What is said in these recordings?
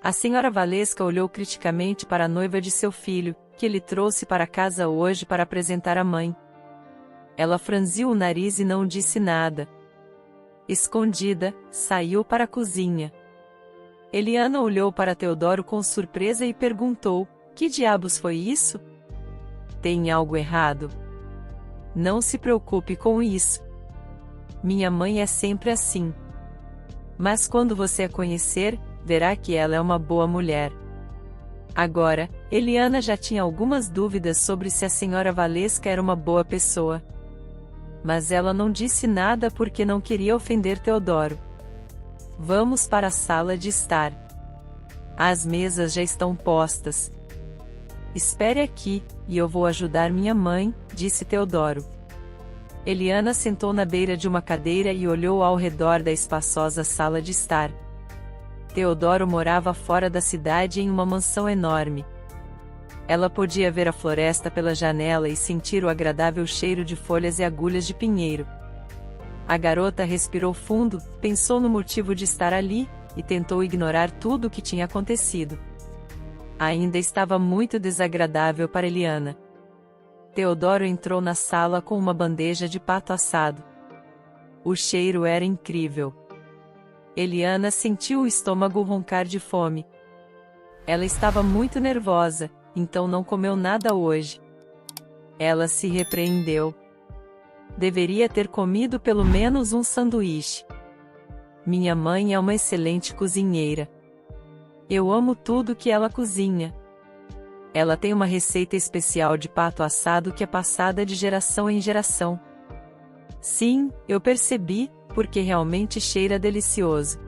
A senhora Valesca olhou criticamente para a noiva de seu filho, que ele trouxe para casa hoje para apresentar à mãe. Ela franziu o nariz e não disse nada. Escondida, saiu para a cozinha. Eliana olhou para Teodoro com surpresa e perguntou: que diabos foi isso? Tem algo errado? Não se preocupe com isso. Minha mãe é sempre assim. Mas quando você a conhecer, verá que ela é uma boa mulher. Agora, Eliana já tinha algumas dúvidas sobre se a senhora Valesca era uma boa pessoa. Mas ela não disse nada porque não queria ofender Teodoro. Vamos para a sala de estar. As mesas já estão postas. Espere aqui, e eu vou ajudar minha mãe, disse Teodoro. Eliana sentou na beira de uma cadeira e olhou ao redor da espaçosa sala de estar. Teodoro morava fora da cidade em uma mansão enorme. Ela podia ver a floresta pela janela e sentir o agradável cheiro de folhas e agulhas de pinheiro. A garota respirou fundo, pensou no motivo de estar ali, e tentou ignorar tudo o que tinha acontecido. Ainda estava muito desagradável para Eliana. Teodoro entrou na sala com uma bandeja de pato assado. O cheiro era incrível. Eliana sentiu o estômago roncar de fome. Ela estava muito nervosa, então não comeu nada hoje. Ela se repreendeu. Deveria ter comido pelo menos um sanduíche. Minha mãe é uma excelente cozinheira. Eu amo tudo que ela cozinha. Ela tem uma receita especial de pato assado que é passada de geração em geração. Sim, eu percebi, porque realmente cheira delicioso.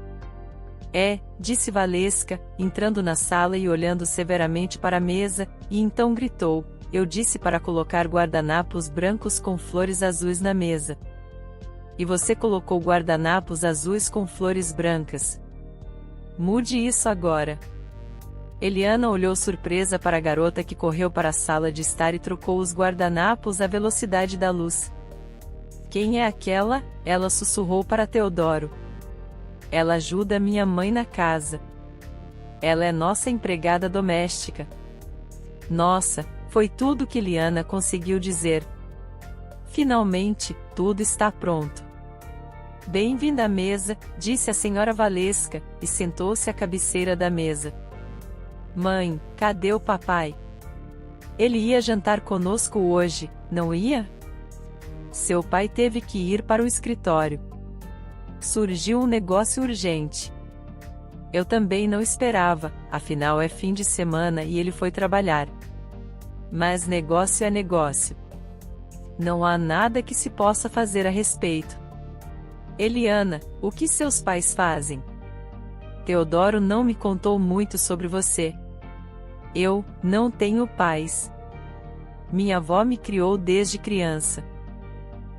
Disse Valesca, entrando na sala e olhando severamente para a mesa, e então gritou: eu disse para colocar guardanapos brancos com flores azuis na mesa. E você colocou guardanapos azuis com flores brancas. Mude isso agora. Eliana olhou surpresa para a garota que correu para a sala de estar e trocou os guardanapos à velocidade da luz. Quem é aquela? Ela sussurrou para Teodoro. Ela ajuda minha mãe na casa. Ela é nossa empregada doméstica. Nossa, foi tudo que Eliana conseguiu dizer. Finalmente, tudo está pronto. Bem-vinda à mesa, disse a senhora Valesca, e sentou-se à cabeceira da mesa. Mãe, cadê o papai? Ele ia jantar conosco hoje, não ia? Seu pai teve que ir para o escritório. Surgiu um negócio urgente. Eu também não esperava, afinal é fim de semana e ele foi trabalhar. Mas negócio é negócio. Não há nada que se possa fazer a respeito. Eliana, o que seus pais fazem? Teodoro não me contou muito sobre você. Eu não tenho pais. Minha avó me criou desde criança.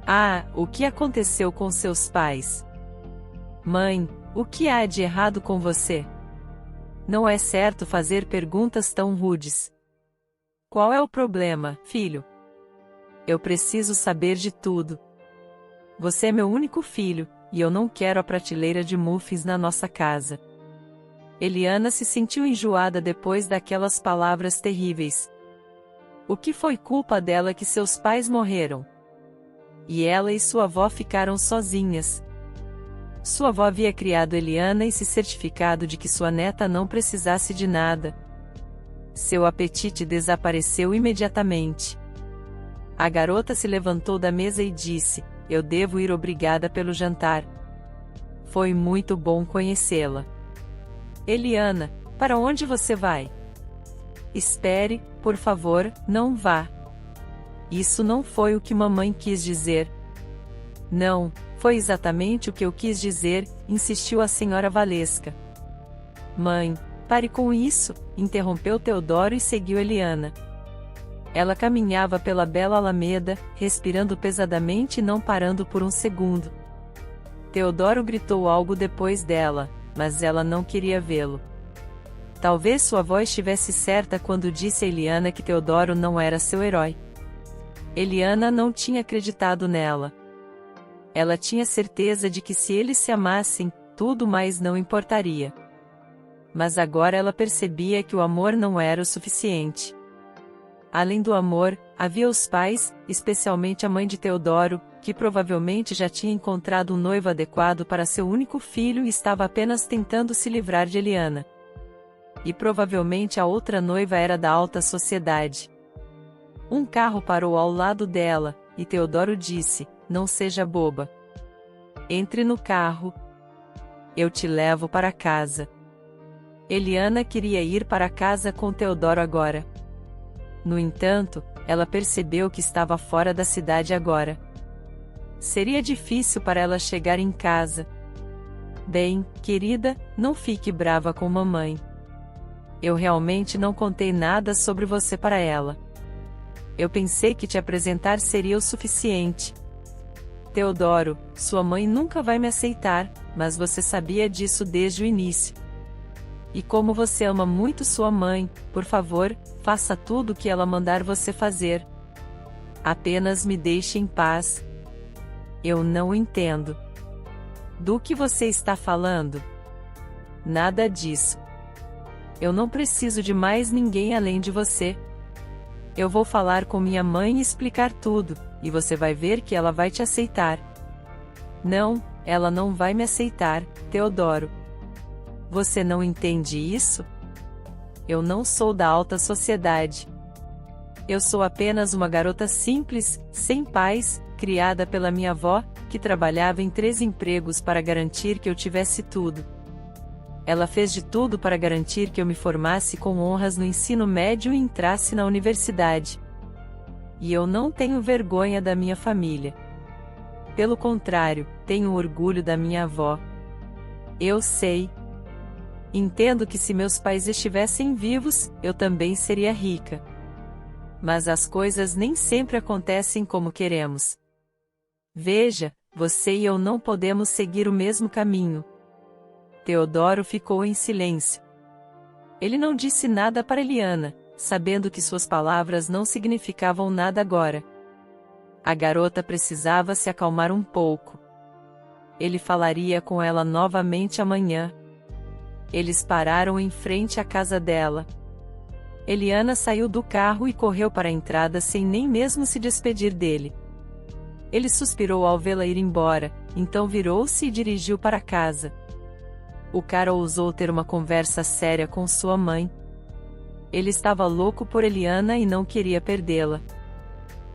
Ah, o que aconteceu com seus pais? Mãe, o que há de errado com você? Não é certo fazer perguntas tão rudes. Qual é o problema, filho? Eu preciso saber de tudo. Você é meu único filho, e eu não quero a prateleira de muffins na nossa casa. Eliana se sentiu enjoada depois daquelas palavras terríveis. O que foi culpa dela que seus pais morreram? E ela e sua avó ficaram sozinhas. Sua avó havia criado Eliana e se certificado de que sua neta não precisasse de nada. Seu apetite desapareceu imediatamente. A garota se levantou da mesa e disse: eu devo ir, obrigada pelo jantar. Foi muito bom conhecê-la. Eliana, para onde você vai? Espere, por favor, não vá. Isso não foi o que mamãe quis dizer. Não, foi exatamente o que eu quis dizer, insistiu a senhora Valesca. Mãe, pare com isso, interrompeu Teodoro e seguiu Eliana. Ela caminhava pela bela alameda, respirando pesadamente e não parando por um segundo. Teodoro gritou algo depois dela, mas ela não queria vê-lo. Talvez sua avó estivesse certa quando disse a Eliana que Teodoro não era seu herói. Eliana não tinha acreditado nela. Ela tinha certeza de que se eles se amassem, tudo mais não importaria. Mas agora ela percebia que o amor não era o suficiente. Além do amor, havia os pais, especialmente a mãe de Teodoro, que provavelmente já tinha encontrado um noivo adequado para seu único filho e estava apenas tentando se livrar de Eliana. E provavelmente a outra noiva era da alta sociedade. Um carro parou ao lado dela, e Teodoro disse: "Não seja boba. Entre no carro. Eu te levo para casa." Eliana queria ir para casa com Teodoro agora. No entanto, ela percebeu que estava fora da cidade agora. Seria difícil para ela chegar em casa. "Bem, querida, não fique brava com mamãe. Eu realmente não contei nada sobre você para ela. Eu pensei que te apresentar seria o suficiente. Teodoro, sua mãe nunca vai me aceitar, mas você sabia disso desde o início. E como você ama muito sua mãe, por favor, faça tudo o que ela mandar você fazer. Apenas me deixe em paz." "Eu não entendo. Do que você está falando?" "Nada disso. Eu não preciso de mais ninguém além de você. Eu vou falar com minha mãe e explicar tudo, e você vai ver que ela vai te aceitar." "Não, ela não vai me aceitar, Teodoro. Você não entende isso? Eu não sou da alta sociedade. Eu sou apenas uma garota simples, sem pais, criada pela minha avó, que trabalhava em 3 empregos para garantir que eu tivesse tudo. Ela fez de tudo para garantir que eu me formasse com honras no ensino médio e entrasse na universidade. E eu não tenho vergonha da minha família. Pelo contrário, tenho orgulho da minha avó. Eu sei. Entendo que se meus pais estivessem vivos, eu também seria rica. Mas as coisas nem sempre acontecem como queremos. Veja, você e eu não podemos seguir o mesmo caminho." Teodoro ficou em silêncio. Ele não disse nada para Eliana, sabendo que suas palavras não significavam nada agora. A garota precisava se acalmar um pouco. Ele falaria com ela novamente amanhã. Eles pararam em frente à casa dela. Eliana saiu do carro e correu para a entrada sem nem mesmo se despedir dele. Ele suspirou ao vê-la ir embora, então virou-se e dirigiu para casa. O cara ousou ter uma conversa séria com sua mãe. Ele estava louco por Eliana e não queria perdê-la.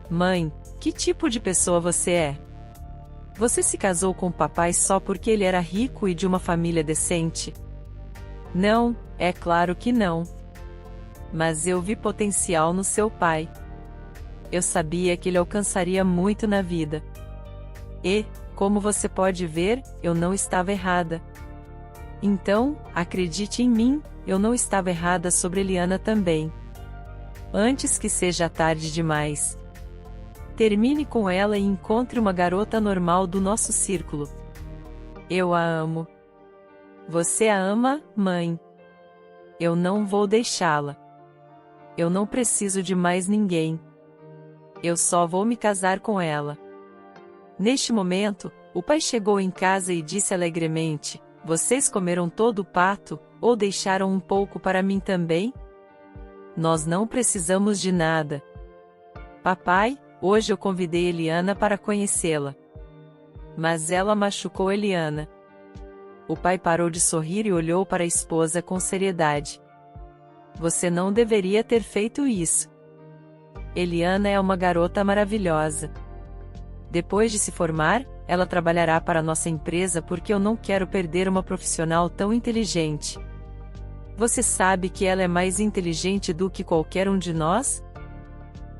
"Mãe, que tipo de pessoa você é? Você se casou com o papai só porque ele era rico e de uma família decente?" "Não, é claro que não. Mas eu vi potencial no seu pai. Eu sabia que ele alcançaria muito na vida. E, como você pode ver, eu não estava errada. Então, acredite em mim, eu não estava errada sobre Eliana também. Antes que seja tarde demais. Termine com ela e encontre uma garota normal do nosso círculo. Eu a amo. Você a ama, mãe? Eu não vou deixá-la. Eu não preciso de mais ninguém. Eu só vou me casar com ela." Neste momento, o pai chegou em casa e disse alegremente: "Vocês comeram todo o pato, ou deixaram um pouco para mim também? Nós não precisamos de nada. Papai, hoje eu convidei Eliana para conhecê-la. Mas ela machucou Eliana." O pai parou de sorrir e olhou para a esposa com seriedade. "Você não deveria ter feito isso. Eliana é uma garota maravilhosa. Depois de se formar, ela trabalhará para nossa empresa porque eu não quero perder uma profissional tão inteligente. Você sabe que ela é mais inteligente do que qualquer um de nós?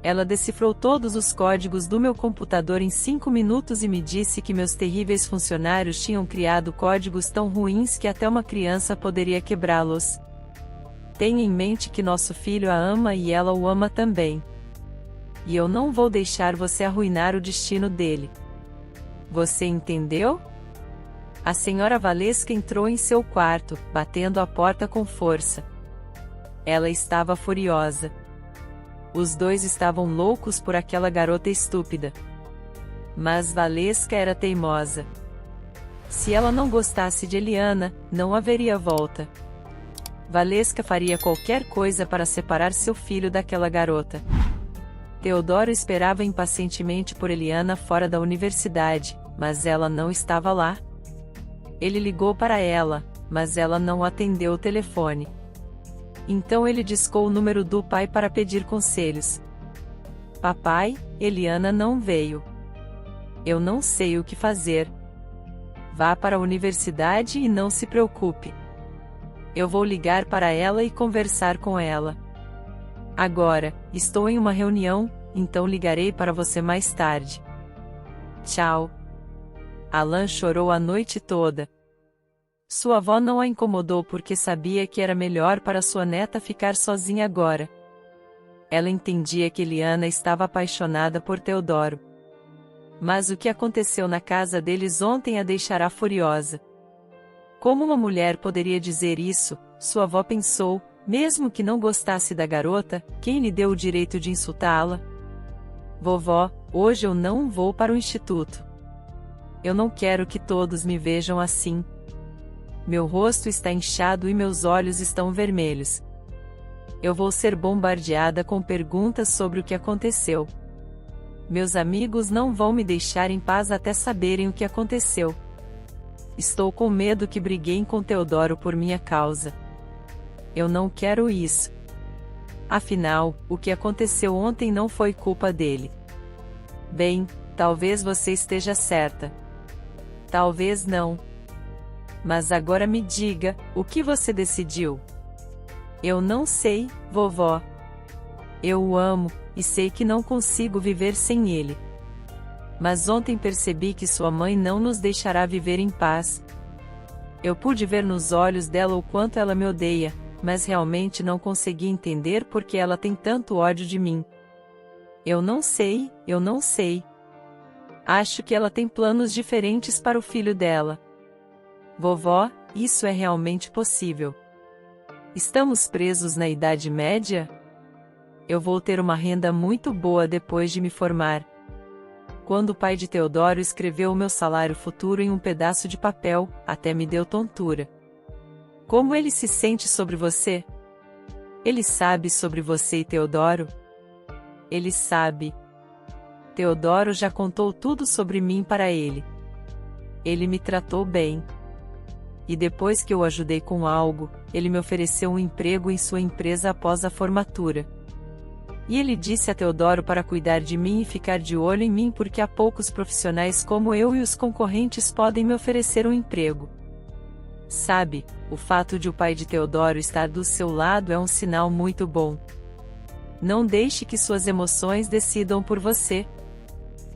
Ela decifrou todos os códigos do meu computador em 5 minutos e me disse que meus terríveis funcionários tinham criado códigos tão ruins que até uma criança poderia quebrá-los. Tenha em mente que nosso filho a ama e ela o ama também. E eu não vou deixar você arruinar o destino dele. Você entendeu?" A senhora Valesca entrou em seu quarto, batendo a porta com força. Ela estava furiosa. Os dois estavam loucos por aquela garota estúpida. Mas Valesca era teimosa. Se ela não gostasse de Eliana, não haveria volta. Valesca faria qualquer coisa para separar seu filho daquela garota. Teodoro esperava impacientemente por Eliana fora da universidade, mas ela não estava lá. Ele ligou para ela, mas ela não atendeu o telefone. Então ele discou o número do pai para pedir conselhos. Papai, Eliana não veio. Eu não sei o que fazer. Vá para a universidade e não se preocupe. Eu vou ligar para ela e conversar com ela. Agora, estou em uma reunião, então ligarei para você mais tarde. Tchau. Alan chorou a noite toda. Sua avó não a incomodou porque sabia que era melhor para sua neta ficar sozinha agora. Ela entendia que Eliana estava apaixonada por Teodoro. Mas o que aconteceu na casa deles ontem a deixará furiosa. Como uma mulher poderia dizer isso? Sua avó pensou, mesmo que não gostasse da garota, quem lhe deu o direito de insultá-la? Vovó, hoje eu não vou para o instituto. Eu não quero que todos me vejam assim. Meu rosto está inchado e meus olhos estão vermelhos. Eu vou ser bombardeada com perguntas sobre o que aconteceu. Meus amigos não vão me deixar em paz até saberem o que aconteceu. Estou com medo que briguem com Teodoro por minha causa. Eu não quero isso. Afinal, o que aconteceu ontem não foi culpa dele. Bem, talvez você esteja certa. Talvez não. Mas agora me diga, o que você decidiu? Eu não sei, vovó. Eu o amo, e sei que não consigo viver sem ele. Mas ontem percebi que sua mãe não nos deixará viver em paz. Eu pude ver nos olhos dela o quanto ela me odeia, mas realmente não consegui entender por que ela tem tanto ódio de mim. Eu não sei. Acho que ela tem planos diferentes para o filho dela. Vovó, isso é realmente possível. Estamos presos na Idade Média? Eu vou ter uma renda muito boa depois de me formar. Quando o pai de Teodoro escreveu o meu salário futuro em um pedaço de papel, até me deu tontura. Como ele se sente sobre você? Ele sabe sobre você e Teodoro? Ele sabe. Teodoro já contou tudo sobre mim para ele. Ele me tratou bem. E depois que eu ajudei com algo, ele me ofereceu um emprego em sua empresa após a formatura. E ele disse a Teodoro para cuidar de mim e ficar de olho em mim porque há poucos profissionais como eu e os concorrentes podem me oferecer um emprego. Sabe, o fato de o pai de Teodoro estar do seu lado é um sinal muito bom. Não deixe que suas emoções decidam por você.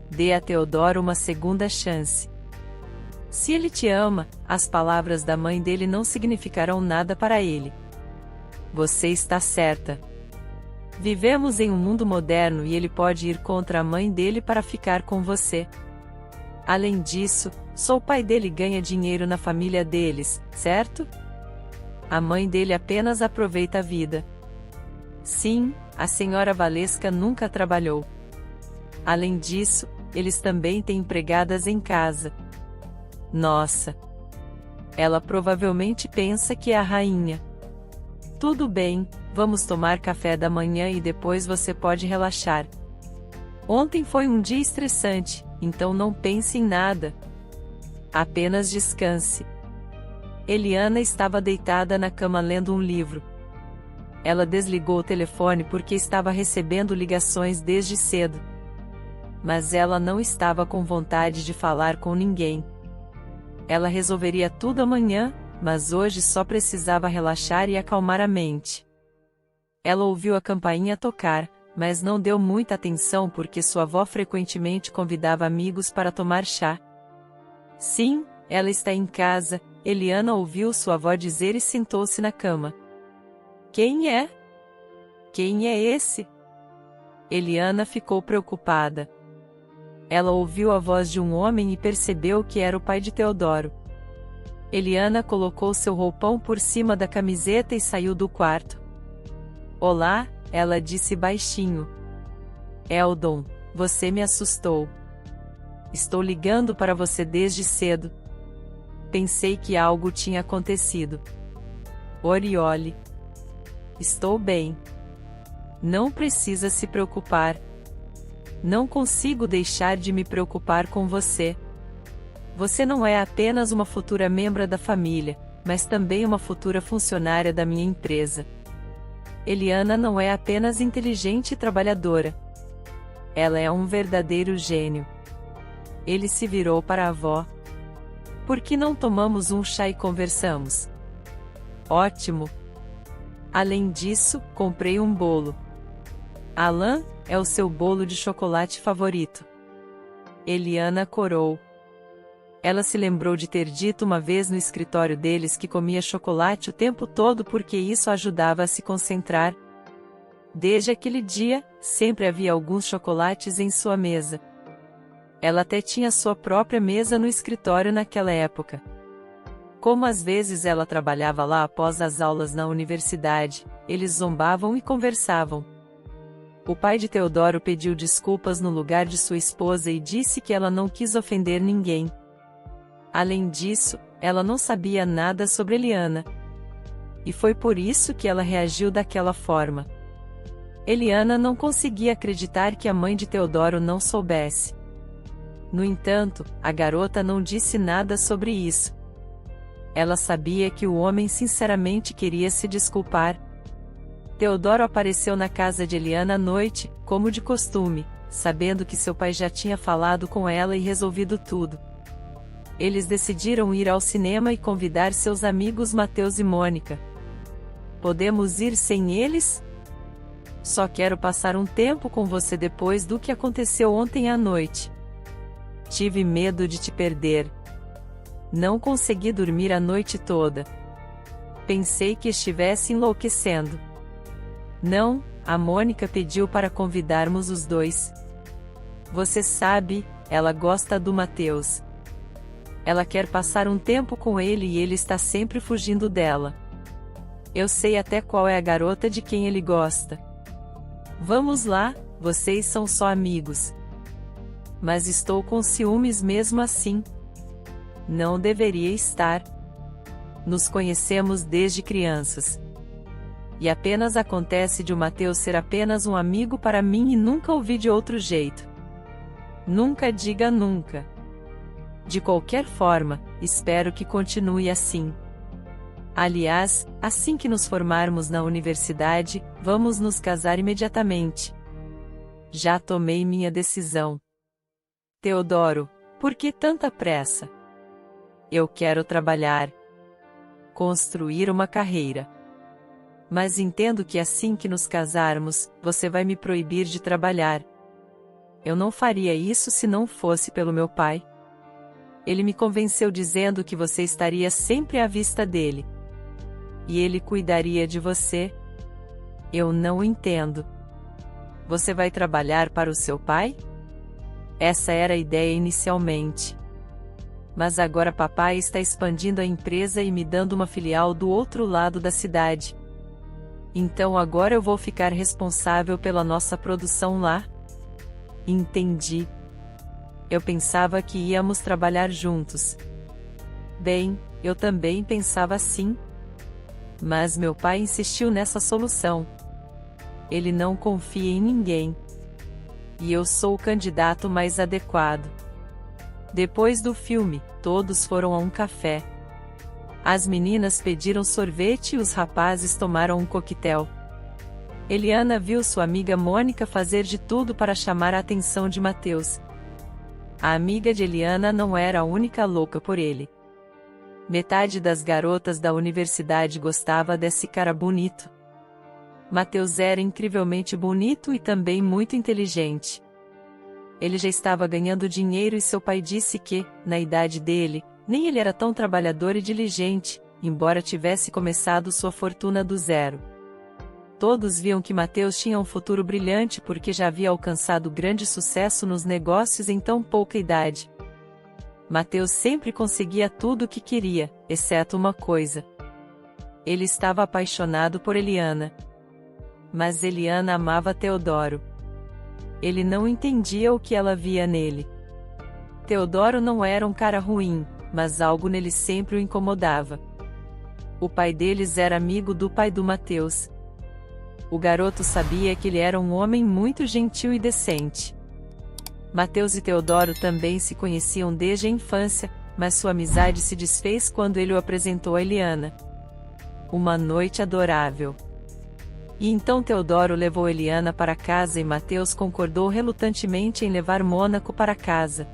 Dê a Teodoro uma segunda chance. Se ele te ama, as palavras da mãe dele não significarão nada para ele. Você está certa. Vivemos em um mundo moderno e ele pode ir contra a mãe dele para ficar com você. Além disso, só o pai dele ganha dinheiro na família deles, certo? A mãe dele apenas aproveita a vida. Sim, a senhora Valesca nunca trabalhou. Além disso, eles também têm empregadas em casa. Nossa! Ela provavelmente pensa que é a rainha. Tudo bem, vamos tomar café da manhã e depois você pode relaxar. Ontem foi um dia estressante, então não pense em nada. Apenas descanse. Eliana estava deitada na cama lendo um livro. Ela desligou o telefone porque estava recebendo ligações desde cedo. Mas ela não estava com vontade de falar com ninguém. Ela resolveria tudo amanhã, mas hoje só precisava relaxar e acalmar a mente. Ela ouviu a campainha tocar, mas não deu muita atenção porque sua avó frequentemente convidava amigos para tomar chá. Sim, ela está em casa, Eliana ouviu sua avó dizer e sentou-se na cama. Quem é? Quem é esse? Eliana ficou preocupada. Ela ouviu a voz de um homem e percebeu que era o pai de Teodoro. Eliana colocou seu roupão por cima da camiseta e saiu do quarto. Olá, ela disse baixinho. Eldon, você me assustou. Estou ligando para você desde cedo. Pensei que algo tinha acontecido. Oriole. Estou bem. Não precisa se preocupar. Não consigo deixar de me preocupar com você. Você não é apenas uma futura membro da família, mas também uma futura funcionária da minha empresa. Eliana não é apenas inteligente e trabalhadora. Ela é um verdadeiro gênio. Ele se virou para a avó. Por que não tomamos um chá e conversamos? Ótimo! Além disso, comprei um bolo. Alan, é o seu bolo de chocolate favorito. Eliana corou. Ela se lembrou de ter dito uma vez no escritório deles que comia chocolate o tempo todo porque isso ajudava a se concentrar. Desde aquele dia, sempre havia alguns chocolates em sua mesa. Ela até tinha sua própria mesa no escritório naquela época. Como às vezes ela trabalhava lá após as aulas na universidade, eles zombavam e conversavam. O pai de Teodoro pediu desculpas no lugar de sua esposa e disse que ela não quis ofender ninguém. Além disso, ela não sabia nada sobre Eliana. E foi por isso que ela reagiu daquela forma. Eliana não conseguia acreditar que a mãe de Teodoro não soubesse. No entanto, a garota não disse nada sobre isso. Ela sabia que o homem sinceramente queria se desculpar. Teodoro apareceu na casa de Eliana à noite, como de costume, sabendo que seu pai já tinha falado com ela e resolvido tudo. Eles decidiram ir ao cinema e convidar seus amigos Mateus e Mônica. Podemos ir sem eles? Só quero passar um tempo com você depois do que aconteceu ontem à noite. Tive medo de te perder. Não consegui dormir a noite toda. Pensei que estivesse enlouquecendo. Não, a Mônica pediu para convidarmos os dois. Você sabe, ela gosta do Mateus. Ela quer passar um tempo com ele e ele está sempre fugindo dela. Eu sei até qual é a garota de quem ele gosta. Vamos lá, vocês são só amigos. Mas estou com ciúmes mesmo assim. Não deveria estar. Nos conhecemos desde crianças. E apenas acontece de o Mateus ser apenas um amigo para mim e nunca ouvi de outro jeito. Nunca diga nunca. De qualquer forma, espero que continue assim. Aliás, assim que nos formarmos na universidade, vamos nos casar imediatamente. Já tomei minha decisão. Teodoro, por que tanta pressa? Eu quero trabalhar. Construir uma carreira. Mas entendo que assim que nos casarmos, você vai me proibir de trabalhar. Eu não faria isso se não fosse pelo meu pai. Ele me convenceu dizendo que você estaria sempre à vista dele. E ele cuidaria de você. Eu não entendo. Você vai trabalhar para o seu pai? Essa era a ideia inicialmente. Mas agora papai está expandindo a empresa e me dando uma filial do outro lado da cidade. Então agora eu vou ficar responsável pela nossa produção lá? Entendi. Eu pensava que íamos trabalhar juntos. Bem, eu também pensava assim. Mas meu pai insistiu nessa solução. Ele não confia em ninguém. E eu sou o candidato mais adequado. Depois do filme, todos foram a um café. As meninas pediram sorvete e os rapazes tomaram um coquetel. Eliana viu sua amiga Mônica fazer de tudo para chamar a atenção de Mateus. A amiga de Eliana não era a única louca por ele. Metade das garotas da universidade gostava desse cara bonito. Mateus era incrivelmente bonito e também muito inteligente. Ele já estava ganhando dinheiro e seu pai disse que, na idade dele, nem ele era tão trabalhador e diligente, embora tivesse começado sua fortuna do zero. Todos viam que Mateus tinha um futuro brilhante porque já havia alcançado grande sucesso nos negócios em tão pouca idade. Mateus sempre conseguia tudo o que queria, exceto uma coisa. Ele estava apaixonado por Eliana. Mas Eliana amava Teodoro. Ele não entendia o que ela via nele. Teodoro não era um cara ruim, mas algo nele sempre o incomodava. O pai deles era amigo do pai do Mateus. O garoto sabia que ele era um homem muito gentil e decente. Mateus e Teodoro também se conheciam desde a infância, mas sua amizade se desfez quando ele o apresentou a Eliana. Uma noite adorável. E então Teodoro levou Eliana para casa e Mateus concordou relutantemente em levar Mônaco para casa.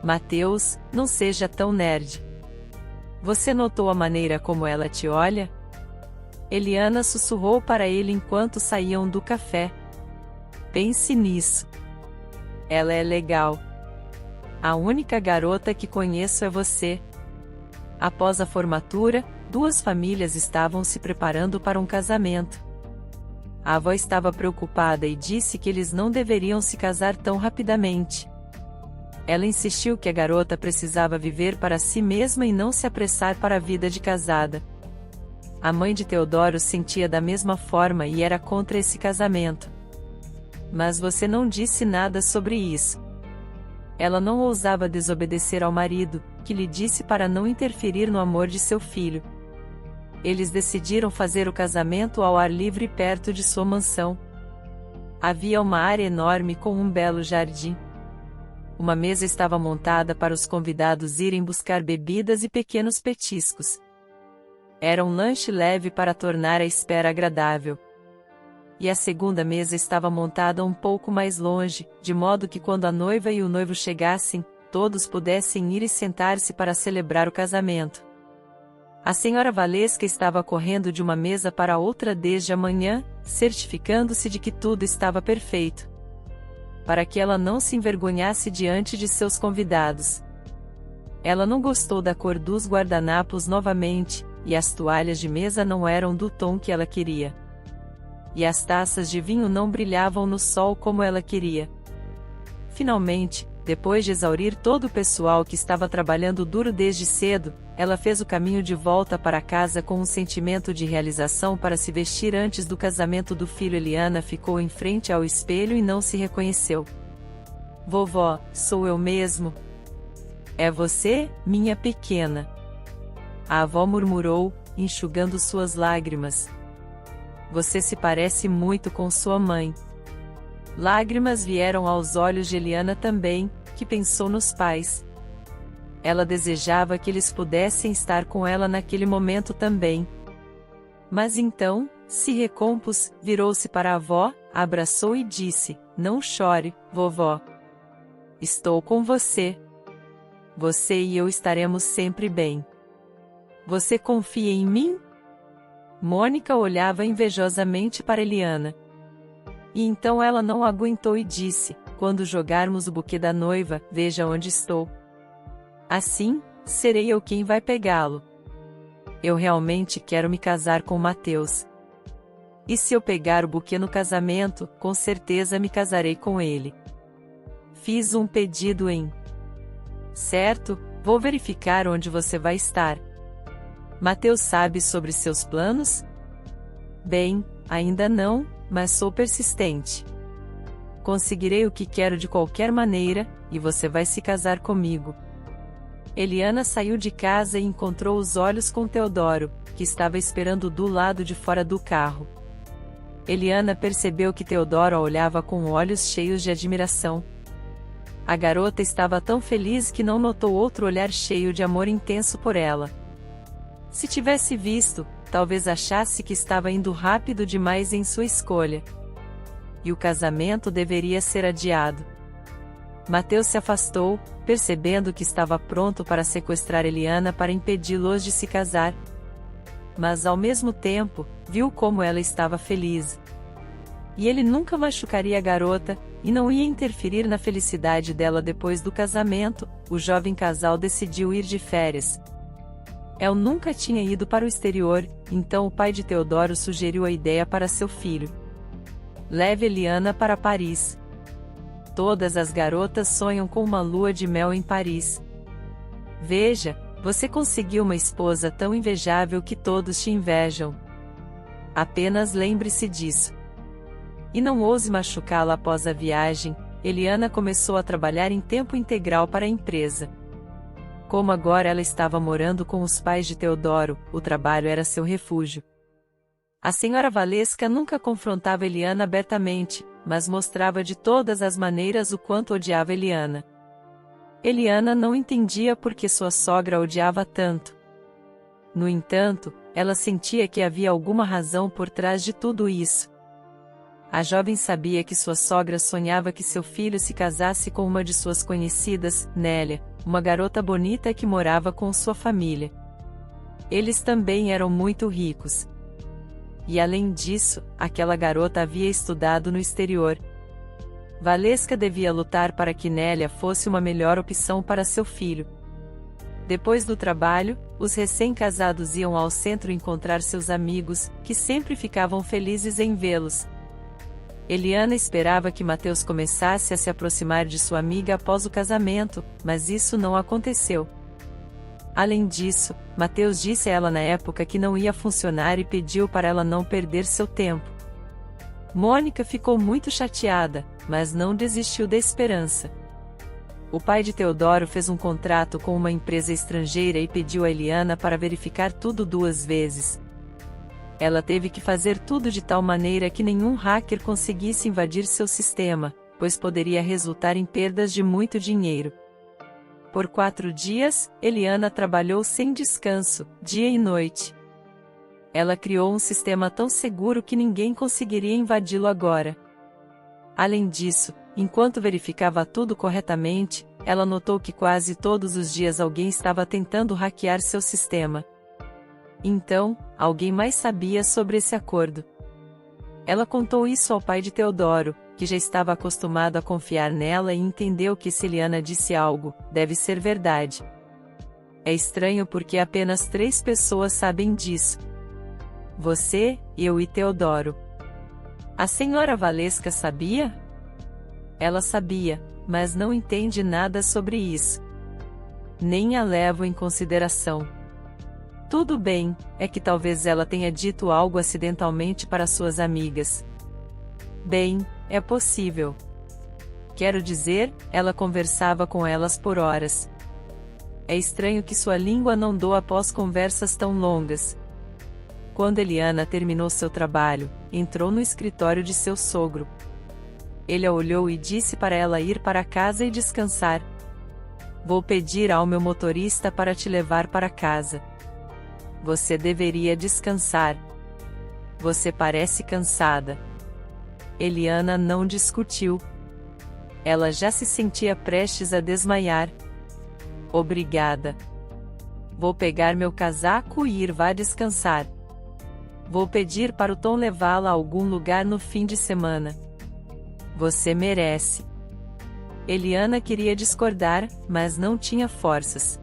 Mateus, não seja tão nerd. Você notou a maneira como ela te olha? Eliana sussurrou para ele enquanto saíam do café. Pense nisso. Ela é legal. A única garota que conheço é você. Após a formatura, duas famílias estavam se preparando para um casamento. A avó estava preocupada e disse que eles não deveriam se casar tão rapidamente. Ela insistiu que a garota precisava viver para si mesma e não se apressar para a vida de casada. A mãe de Teodoro sentia da mesma forma e era contra esse casamento. Mas você não disse nada sobre isso. Ela não ousava desobedecer ao marido, que lhe disse para não interferir no amor de seu filho. Eles decidiram fazer o casamento ao ar livre perto de sua mansão. Havia uma área enorme com um belo jardim. Uma mesa estava montada para os convidados irem buscar bebidas e pequenos petiscos. Era um lanche leve para tornar a espera agradável. E a segunda mesa estava montada um pouco mais longe, de modo que quando a noiva e o noivo chegassem, todos pudessem ir e sentar-se para celebrar o casamento. A senhora Valesca estava correndo de uma mesa para outra desde a manhã, certificando-se de que tudo estava perfeito, para que ela não se envergonhasse diante de seus convidados. Ela não gostou da cor dos guardanapos novamente, e as toalhas de mesa não eram do tom que ela queria. E as taças de vinho não brilhavam no sol como ela queria. Finalmente, depois de exaurir todo o pessoal que estava trabalhando duro desde cedo, ela fez o caminho de volta para casa com um sentimento de realização para se vestir antes do casamento do filho. Eliana ficou em frente ao espelho e não se reconheceu. Vovó, sou eu mesmo. É você, minha pequena? A avó murmurou, enxugando suas lágrimas. Você se parece muito com sua mãe. Lágrimas vieram aos olhos de Eliana também, que pensou nos pais. Ela desejava que eles pudessem estar com ela naquele momento também. Mas então, se recompôs, virou-se para a avó, a abraçou e disse: Não chore, vovó. Estou com você. Você e eu estaremos sempre bem. Você confia em mim? Mônica olhava invejosamente para Eliana. E então ela não aguentou e disse: Quando jogarmos o buquê da noiva, veja onde estou. Assim, serei eu quem vai pegá-lo. Eu realmente quero me casar com Mateus. E se eu pegar o buquê no casamento, com certeza me casarei com ele. Fiz um pedido em... Certo, vou verificar onde você vai estar. Mateus sabe sobre seus planos? Bem, ainda não, mas sou persistente. Conseguirei o que quero de qualquer maneira, e você vai se casar comigo. Eliana saiu de casa e encontrou os olhos com Teodoro, que estava esperando do lado de fora do carro. Eliana percebeu que Teodoro a olhava com olhos cheios de admiração. A garota estava tão feliz que não notou outro olhar cheio de amor intenso por ela. Se tivesse visto, talvez achasse que estava indo rápido demais em sua escolha. E o casamento deveria ser adiado. Mateus se afastou, percebendo que estava pronto para sequestrar Eliana para impedi-los de se casar. Mas ao mesmo tempo, viu como ela estava feliz. E ele nunca machucaria a garota, e não ia interferir na felicidade dela depois do casamento. O jovem casal decidiu ir de férias. El nunca tinha ido para o exterior, então o pai de Teodoro sugeriu a ideia para seu filho. Leve Eliana para Paris. Todas as garotas sonham com uma lua de mel em Paris. Veja, você conseguiu uma esposa tão invejável que todos te invejam. Apenas lembre-se disso. E não ouse machucá-la após a viagem. Eliana começou a trabalhar em tempo integral para a empresa. Como agora ela estava morando com os pais de Teodoro, o trabalho era seu refúgio. A senhora Valesca nunca confrontava Eliana abertamente, mas mostrava de todas as maneiras o quanto odiava Eliana. Eliana não entendia por que sua sogra a odiava tanto. No entanto, ela sentia que havia alguma razão por trás de tudo isso. A jovem sabia que sua sogra sonhava que seu filho se casasse com uma de suas conhecidas, Nélia, uma garota bonita que morava com sua família. Eles também eram muito ricos. E além disso, aquela garota havia estudado no exterior. Valesca devia lutar para que Nélia fosse uma melhor opção para seu filho. Depois do trabalho, os recém-casados iam ao centro encontrar seus amigos, que sempre ficavam felizes em vê-los. Eliana esperava que Mateus começasse a se aproximar de sua amiga após o casamento, mas isso não aconteceu. Além disso, Mateus disse a ela na época que não ia funcionar e pediu para ela não perder seu tempo. Mônica ficou muito chateada, mas não desistiu da esperança. O pai de Teodoro fez um contrato com uma empresa estrangeira e pediu a Eliana para verificar tudo 2 vezes. Ela teve que fazer tudo de tal maneira que nenhum hacker conseguisse invadir seu sistema, pois poderia resultar em perdas de muito dinheiro. Por 4 dias, Eliana trabalhou sem descanso, dia e noite. Ela criou um sistema tão seguro que ninguém conseguiria invadi-lo agora. Além disso, enquanto verificava tudo corretamente, ela notou que quase todos os dias alguém estava tentando hackear seu sistema. Então, alguém mais sabia sobre esse acordo. Ela contou isso ao pai de Teodoro, que já estava acostumado a confiar nela e entendeu que se Eliana disse algo, deve ser verdade. É estranho porque apenas 3 pessoas sabem disso. Você, eu e Teodoro. A senhora Valesca sabia? Ela sabia, mas não entende nada sobre isso. Nem a levo em consideração. Tudo bem, é que talvez ela tenha dito algo acidentalmente para suas amigas. Bem, é possível. Quero dizer, ela conversava com elas por horas. É estranho que sua língua não doa após conversas tão longas. Quando Eliana terminou seu trabalho, entrou no escritório de seu sogro. Ele a olhou e disse para ela ir para casa e descansar. Vou pedir ao meu motorista para te levar para casa. Você deveria descansar. Você parece cansada. Eliana não discutiu. Ela já se sentia prestes a desmaiar. Obrigada. Vou pegar meu casaco e ir vá descansar. Vou pedir para o Tom levá-la a algum lugar no fim de semana. Você merece. Eliana queria discordar, mas não tinha forças.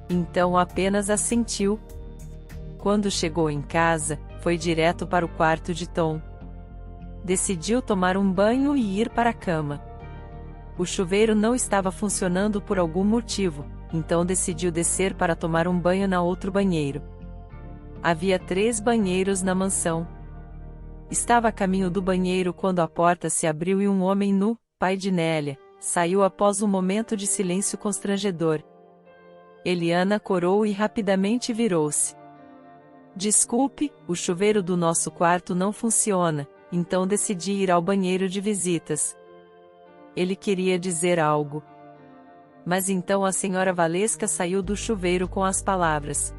Então apenas assentiu. Quando chegou em casa, foi direto para o quarto de Tom. Decidiu tomar um banho e ir para a cama. O chuveiro não estava funcionando por algum motivo, então decidiu descer para tomar um banho na outro banheiro. Havia 3 banheiros na mansão. Estava a caminho do banheiro quando a porta se abriu e um homem nu, pai de Nélia, saiu após um momento de silêncio constrangedor. Eliana corou e rapidamente virou-se. Desculpe, o chuveiro do nosso quarto não funciona, então decidi ir ao banheiro de visitas. Ele queria dizer algo. Mas então a senhora Valesca saiu do chuveiro com as palavras: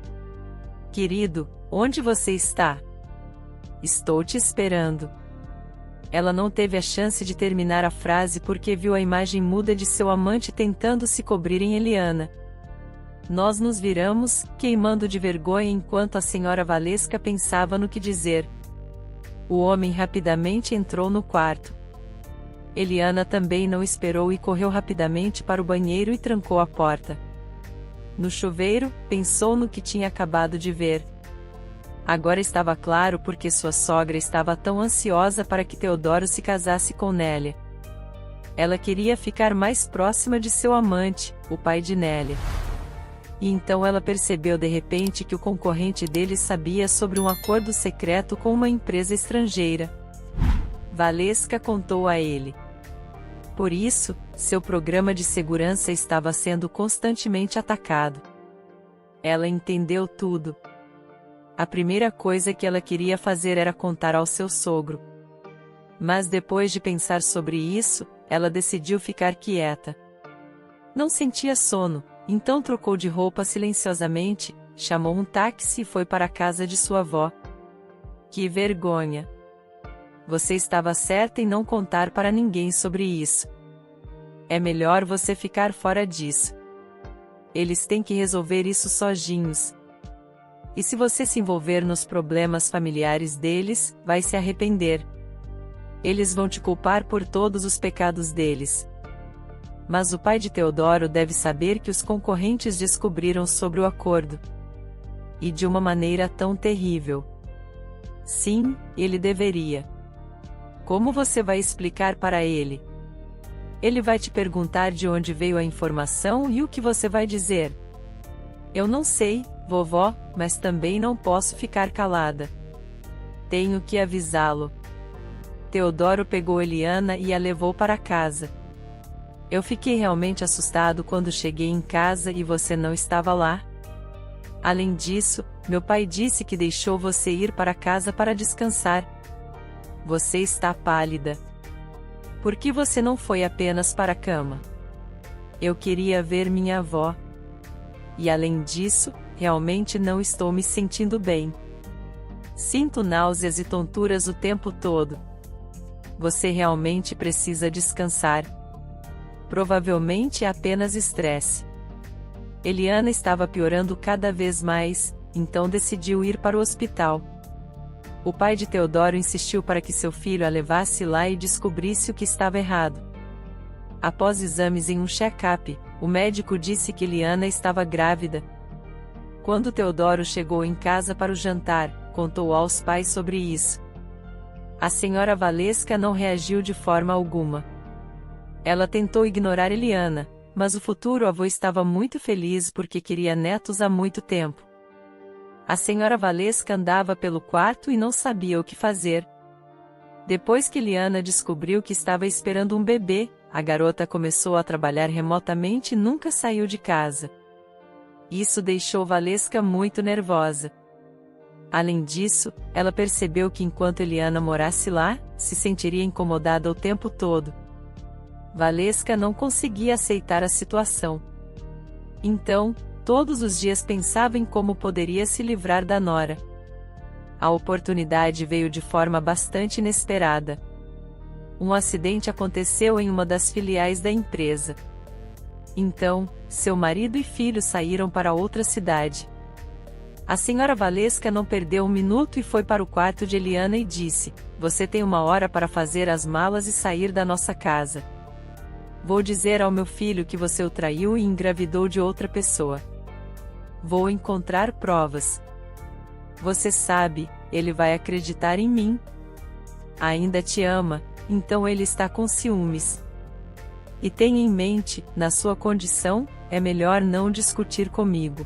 Querido, onde você está? Estou te esperando. Ela não teve a chance de terminar a frase porque viu a imagem muda de seu amante tentando se cobrir em Eliana. Nós nos viramos, queimando de vergonha enquanto a senhora Valesca pensava no que dizer. O homem rapidamente entrou no quarto. Eliana também não esperou e correu rapidamente para o banheiro e trancou a porta. No chuveiro, pensou no que tinha acabado de ver. Agora estava claro porque sua sogra estava tão ansiosa para que Teodoro se casasse com Nélia. Ela queria ficar mais próxima de seu amante, o pai de Nélia. E então ela percebeu de repente que o concorrente deles sabia sobre um acordo secreto com uma empresa estrangeira. Valesca contou a ele. Por isso, seu programa de segurança estava sendo constantemente atacado. Ela entendeu tudo. A primeira coisa que ela queria fazer era contar ao seu sogro. Mas depois de pensar sobre isso, ela decidiu ficar quieta. Não sentia sono, então trocou de roupa silenciosamente, chamou um táxi e foi para a casa de sua avó. Que vergonha! Você estava certa em não contar para ninguém sobre isso. É melhor você ficar fora disso. Eles têm que resolver isso sozinhos. E se você se envolver nos problemas familiares deles, vai se arrepender. Eles vão te culpar por todos os pecados deles. Mas o pai de Teodoro deve saber que os concorrentes descobriram sobre o acordo. E de uma maneira tão terrível. Sim, ele deveria. Como você vai explicar para ele? Ele vai te perguntar de onde veio a informação e o que você vai dizer. Eu não sei, vovó, mas também não posso ficar calada. Tenho que avisá-lo. Teodoro pegou Eliana e a levou para casa. Eu fiquei realmente assustado quando cheguei em casa e você não estava lá. Além disso, meu pai disse que deixou você ir para casa para descansar. Você está pálida. Por que você não foi apenas para a cama? Eu queria ver minha avó. E além disso, realmente não estou me sentindo bem. Sinto náuseas e tonturas o tempo todo. Você realmente precisa descansar. Provavelmente é apenas estresse. Eliana estava piorando cada vez mais, então decidiu ir para o hospital. O pai de Teodoro insistiu para que seu filho a levasse lá e descobrisse o que estava errado. Após exames em um check-up, o médico disse que Eliana estava grávida. Quando Teodoro chegou em casa para o jantar, contou aos pais sobre isso. A senhora Valesca não reagiu de forma alguma. Ela tentou ignorar Eliana, mas o futuro avô estava muito feliz porque queria netos há muito tempo. A senhora Valesca andava pelo quarto e não sabia o que fazer. Depois que Eliana descobriu que estava esperando um bebê, a garota começou a trabalhar remotamente e nunca saiu de casa. Isso deixou Valesca muito nervosa. Além disso, ela percebeu que enquanto Eliana morasse lá, se sentiria incomodada o tempo todo. Valesca não conseguia aceitar a situação. Então, todos os dias pensava em como poderia se livrar da nora. A oportunidade veio de forma bastante inesperada. Um acidente aconteceu em uma das filiais da empresa. Então, seu marido e filho saíram para outra cidade. A senhora Valesca não perdeu um minuto e foi para o quarto de Eliana e disse: "Você tem 1 hora para fazer as malas e sair da nossa casa. Vou dizer ao meu filho que você o traiu e engravidou de outra pessoa. Vou encontrar provas. Você sabe, ele vai acreditar em mim. Ainda te ama, então ele está com ciúmes. E tenha em mente, na sua condição, é melhor não discutir comigo.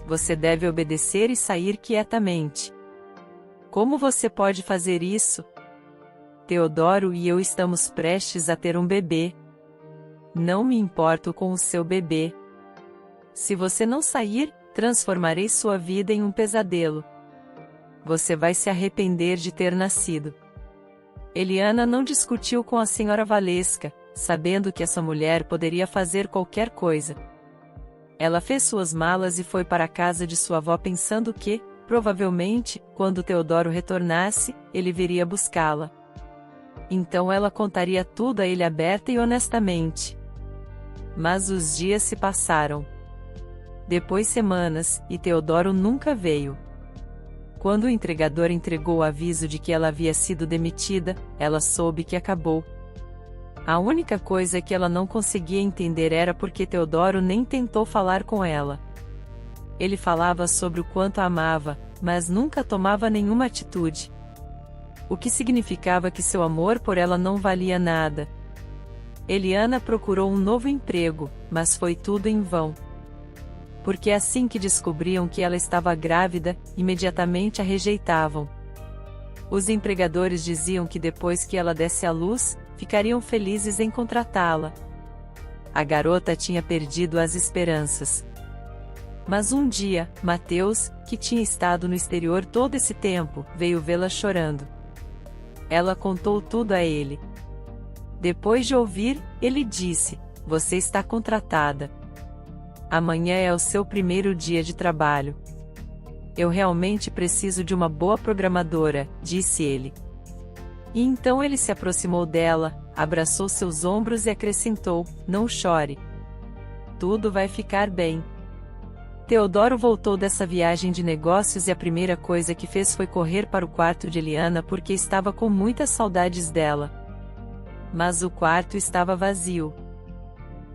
Você deve obedecer e sair quietamente. Como você pode fazer isso? Teodoro e eu estamos prestes a ter um bebê. Não me importo com o seu bebê. Se você não sair, transformarei sua vida em um pesadelo. Você vai se arrepender de ter nascido." Eliana não discutiu com a senhora Valesca, sabendo que essa mulher poderia fazer qualquer coisa. Ela fez suas malas e foi para a casa de sua avó pensando que, provavelmente, quando Teodoro retornasse, ele viria buscá-la. Então ela contaria tudo a ele aberta e honestamente. Mas os dias se passaram. Depois semanas, e Teodoro nunca veio. Quando o entregador entregou o aviso de que ela havia sido demitida, ela soube que acabou. A única coisa que ela não conseguia entender era porque Teodoro nem tentou falar com ela. Ele falava sobre o quanto a amava, mas nunca tomava nenhuma atitude. O que significava que seu amor por ela não valia nada. Eliana procurou um novo emprego, mas foi tudo em vão. Porque assim que descobriam que ela estava grávida, imediatamente a rejeitavam. Os empregadores diziam que depois que ela desse à luz, ficariam felizes em contratá-la. A garota tinha perdido as esperanças. Mas um dia, Mateus, que tinha estado no exterior todo esse tempo, veio vê-la chorando. Ela contou tudo a ele. Depois de ouvir, ele disse: "Você está contratada. Amanhã é o seu primeiro dia de trabalho." "Eu realmente preciso de uma boa programadora", disse ele. E então ele se aproximou dela, abraçou seus ombros e acrescentou: "Não chore. Tudo vai ficar bem." Teodoro voltou dessa viagem de negócios e a primeira coisa que fez foi correr para o quarto de Eliana porque estava com muitas saudades dela. Mas o quarto estava vazio.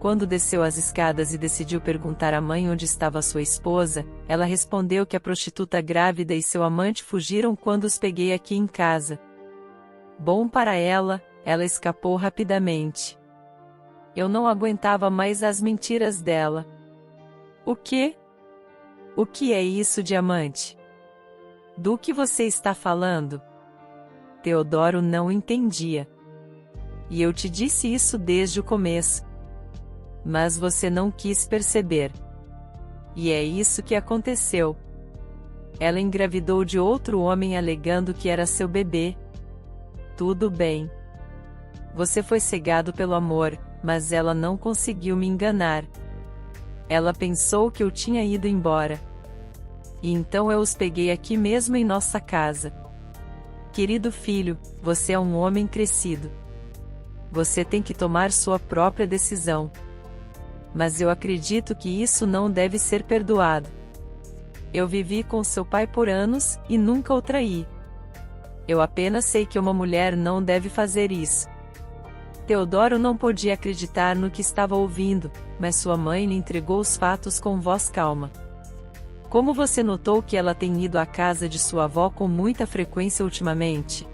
Quando desceu as escadas e decidiu perguntar à mãe onde estava sua esposa, ela respondeu que a prostituta grávida e seu amante fugiram quando os peguei aqui em casa. Bom para ela, ela escapou rapidamente. Eu não aguentava mais as mentiras dela. "O quê? O que é isso de amante? Do que você está falando?" Teodoro não entendia. "E eu te disse isso desde o começo. Mas você não quis perceber. E é isso que aconteceu. Ela engravidou de outro homem alegando que era seu bebê. Tudo bem. Você foi cegado pelo amor, mas ela não conseguiu me enganar. Ela pensou que eu tinha ido embora. E então eu os peguei aqui mesmo em nossa casa. Querido filho, você é um homem crescido. Você tem que tomar sua própria decisão. Mas eu acredito que isso não deve ser perdoado. Eu vivi com seu pai por anos, e nunca o traí. Eu apenas sei que uma mulher não deve fazer isso." Teodoro não podia acreditar no que estava ouvindo, mas sua mãe lhe entregou os fatos com voz calma. "Como você notou que ela tem ido à casa de sua avó com muita frequência ultimamente?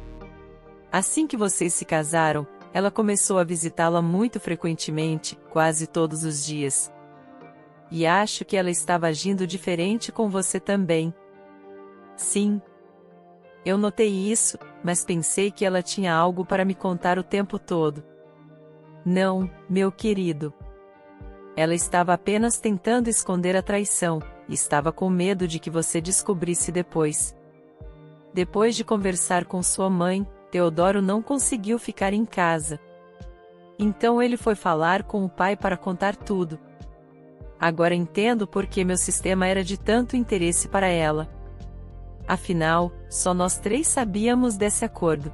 Assim que vocês se casaram, ela começou a visitá-la muito frequentemente, quase todos os dias. E acho que ela estava agindo diferente com você também." "Sim. Eu notei isso, mas pensei que ela tinha algo para me contar o tempo todo." "Não, meu querido. Ela estava apenas tentando esconder a traição, e estava com medo de que você descobrisse depois." Depois de conversar com sua mãe, Teodoro não conseguiu ficar em casa. Então ele foi falar com o pai para contar tudo. "Agora entendo por que meu sistema era de tanto interesse para ela. Afinal, só nós três sabíamos desse acordo.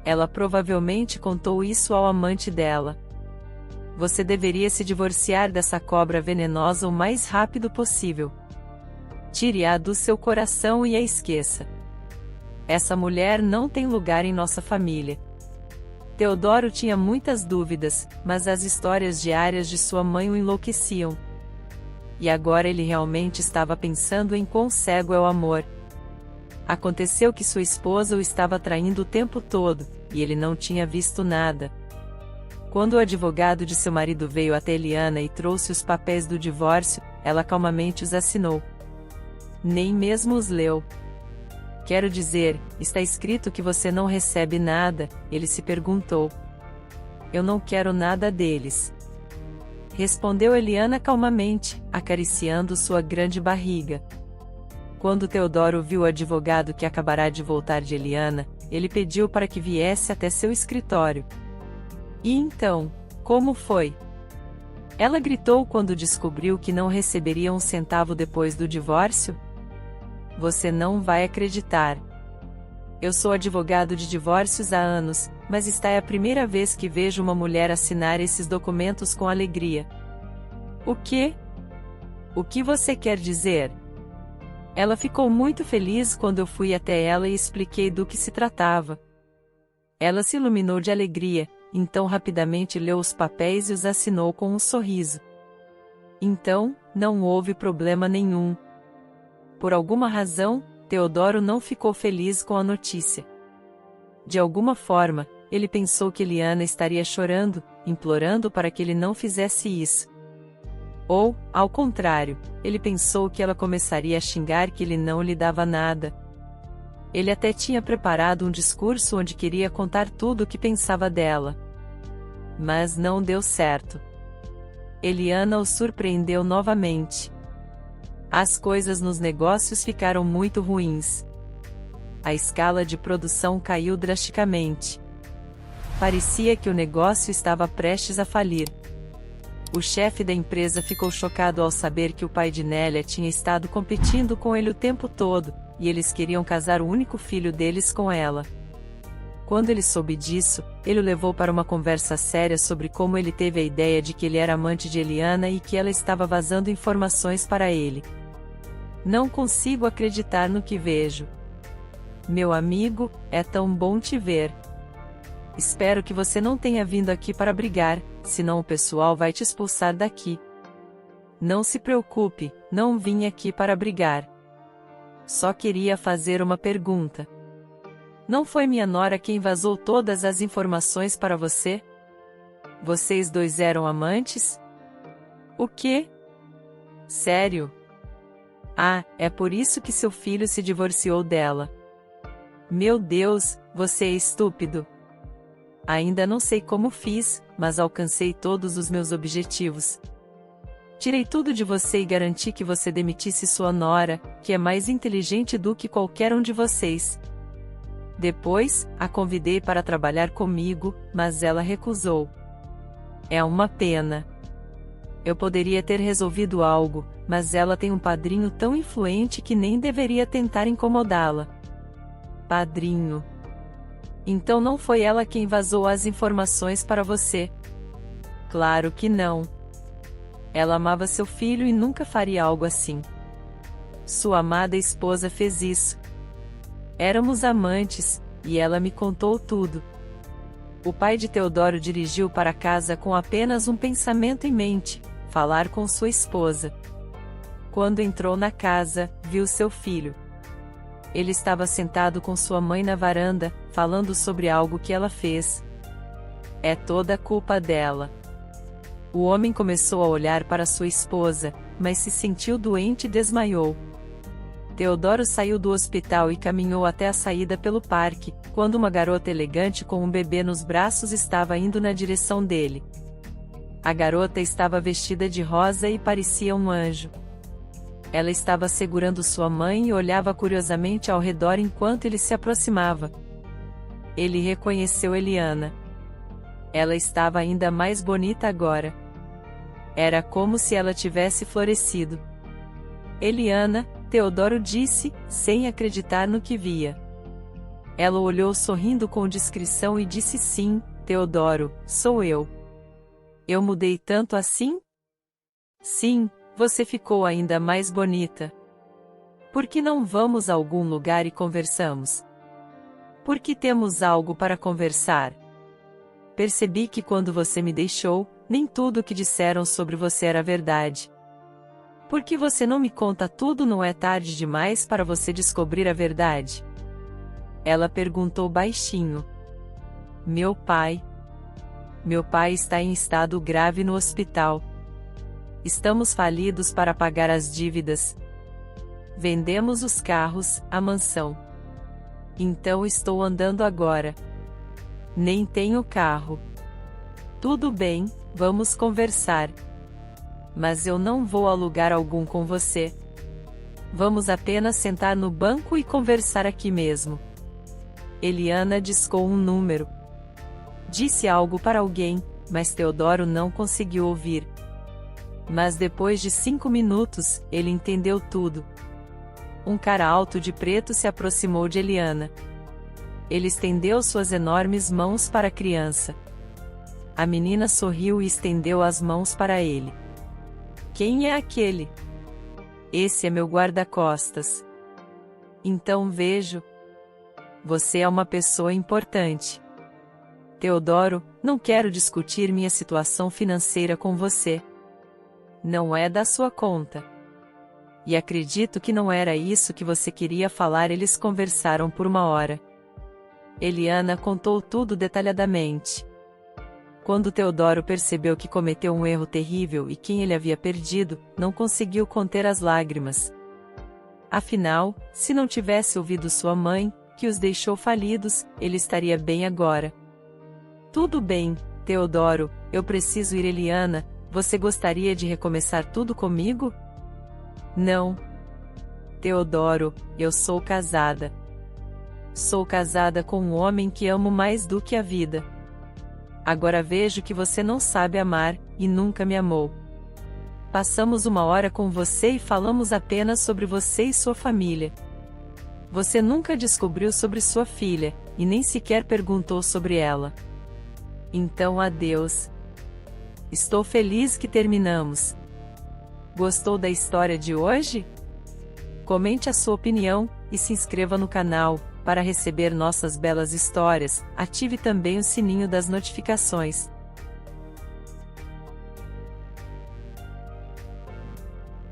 Ela provavelmente contou isso ao amante dela. Você deveria se divorciar dessa cobra venenosa o mais rápido possível. Tire-a do seu coração e a esqueça. Essa mulher não tem lugar em nossa família." Teodoro tinha muitas dúvidas, mas as histórias diárias de sua mãe o enlouqueciam. E agora ele realmente estava pensando em quão cego é o amor. Aconteceu que sua esposa o estava traindo o tempo todo, e ele não tinha visto nada. Quando o advogado de seu marido veio até Eliana e trouxe os papéis do divórcio, ela calmamente os assinou. Nem mesmo os leu. "Quero dizer, está escrito que você não recebe nada?" ele se perguntou. "Eu não quero nada deles." Respondeu Eliana calmamente, acariciando sua grande barriga. Quando Teodoro viu o advogado que acabará de voltar de Eliana, ele pediu para que viesse até seu escritório. "E então, como foi?" Ela gritou quando descobriu que não receberia um centavo depois do divórcio. "Você não vai acreditar. Eu sou advogado de divórcios há anos, mas esta é a primeira vez que vejo uma mulher assinar esses documentos com alegria." "O quê? O que você quer dizer?" Ela ficou muito feliz quando eu fui até ela e expliquei do que se tratava. Ela se iluminou de alegria, então rapidamente leu os papéis e os assinou com um sorriso. Então, não houve problema nenhum. Por alguma razão, Teodoro não ficou feliz com a notícia. De alguma forma, ele pensou que Eliana estaria chorando, implorando para que ele não fizesse isso. Ou, ao contrário, ele pensou que ela começaria a xingar que ele não lhe dava nada. Ele até tinha preparado um discurso onde queria contar tudo o que pensava dela. Mas não deu certo. Eliana o surpreendeu novamente. As coisas nos negócios ficaram muito ruins. A escala de produção caiu drasticamente. Parecia que o negócio estava prestes a falir. O chefe da empresa ficou chocado ao saber que o pai de Nélia tinha estado competindo com ele o tempo todo, e eles queriam casar o único filho deles com ela. Quando ele soube disso, ele o levou para uma conversa séria sobre como ele teve a ideia de que ele era amante de Eliana e que ela estava vazando informações para ele. Não consigo acreditar no que vejo. Meu amigo, é tão bom te ver. Espero que você não tenha vindo aqui para brigar, senão o pessoal vai te expulsar daqui. Não se preocupe, não vim aqui para brigar. Só queria fazer uma pergunta. Não foi minha nora quem vazou todas as informações para você? Vocês dois eram amantes? O quê? Sério? Ah, é por isso que seu filho se divorciou dela. Meu Deus, você é estúpido. Ainda não sei como fiz, mas alcancei todos os meus objetivos. Tirei tudo de você e garanti que você demitisse sua nora, que é mais inteligente do que qualquer um de vocês. Depois, a convidei para trabalhar comigo, mas ela recusou. É uma pena. Eu poderia ter resolvido algo, mas ela tem um padrinho tão influente que nem deveria tentar incomodá-la. Padrinho. Então não foi ela quem vazou as informações para você? Claro que não. Ela amava seu filho e nunca faria algo assim. Sua amada esposa fez isso. Éramos amantes, e ela me contou tudo. O pai de Teodoro dirigiu para casa com apenas um pensamento em mente: falar com sua esposa. Quando entrou na casa, viu seu filho. Ele estava sentado com sua mãe na varanda, falando sobre algo que ela fez. É toda culpa dela. O homem começou a olhar para sua esposa, mas se sentiu doente e desmaiou. Teodoro saiu do hospital e caminhou até a saída pelo parque, quando uma garota elegante com um bebê nos braços estava indo na direção dele. A garota estava vestida de rosa e parecia um anjo. Ela estava segurando sua mãe e olhava curiosamente ao redor enquanto ele se aproximava. Ele reconheceu Eliana. Ela estava ainda mais bonita agora. Era como se ela tivesse florescido. Eliana, Teodoro disse, sem acreditar no que via. Ela olhou sorrindo com discrição e disse: sim, Teodoro, sou eu. Eu mudei tanto assim? Sim, você ficou ainda mais bonita. Por que não vamos a algum lugar e conversamos? Porque temos algo para conversar. Percebi que quando você me deixou, nem tudo o que disseram sobre você era verdade. Por que você não me conta tudo? Não é tarde demais para você descobrir a verdade? Ela perguntou baixinho. Meu pai está em estado grave no hospital. Estamos falidos para pagar as dívidas. Vendemos os carros, a mansão. Então estou andando agora. Nem tenho carro. Tudo bem, vamos conversar. Mas eu não vou a lugar algum com você. Vamos apenas sentar no banco e conversar aqui mesmo. Eliana discou um número. Disse algo para alguém, mas Teodoro não conseguiu ouvir. Mas depois de 5 minutos, ele entendeu tudo. Um cara alto de preto se aproximou de Eliana. Ele estendeu suas enormes mãos para a criança. A menina sorriu e estendeu as mãos para ele. Quem é aquele? Esse é meu guarda-costas. Então vejo. Você é uma pessoa importante. Teodoro, não quero discutir minha situação financeira com você. Não é da sua conta. E acredito que não era isso que você queria falar. Eles conversaram por 1 hora. Eliana contou tudo detalhadamente. Quando Teodoro percebeu que cometeu um erro terrível e quem ele havia perdido, não conseguiu conter as lágrimas. Afinal, se não tivesse ouvido sua mãe, que os deixou falidos, ele estaria bem agora. Tudo bem, Teodoro, eu preciso ir. Eliana, você gostaria de recomeçar tudo comigo? Não. Teodoro, eu sou casada. Sou casada com um homem que amo mais do que a vida. Agora vejo que você não sabe amar, e nunca me amou. Passamos uma hora com você e falamos apenas sobre você e sua família. Você nunca descobriu sobre sua filha, e nem sequer perguntou sobre ela. Então adeus. Estou feliz que terminamos. Gostou da história de hoje? Comente a sua opinião, e se inscreva no canal, para receber nossas belas histórias. Ative também o sininho das notificações.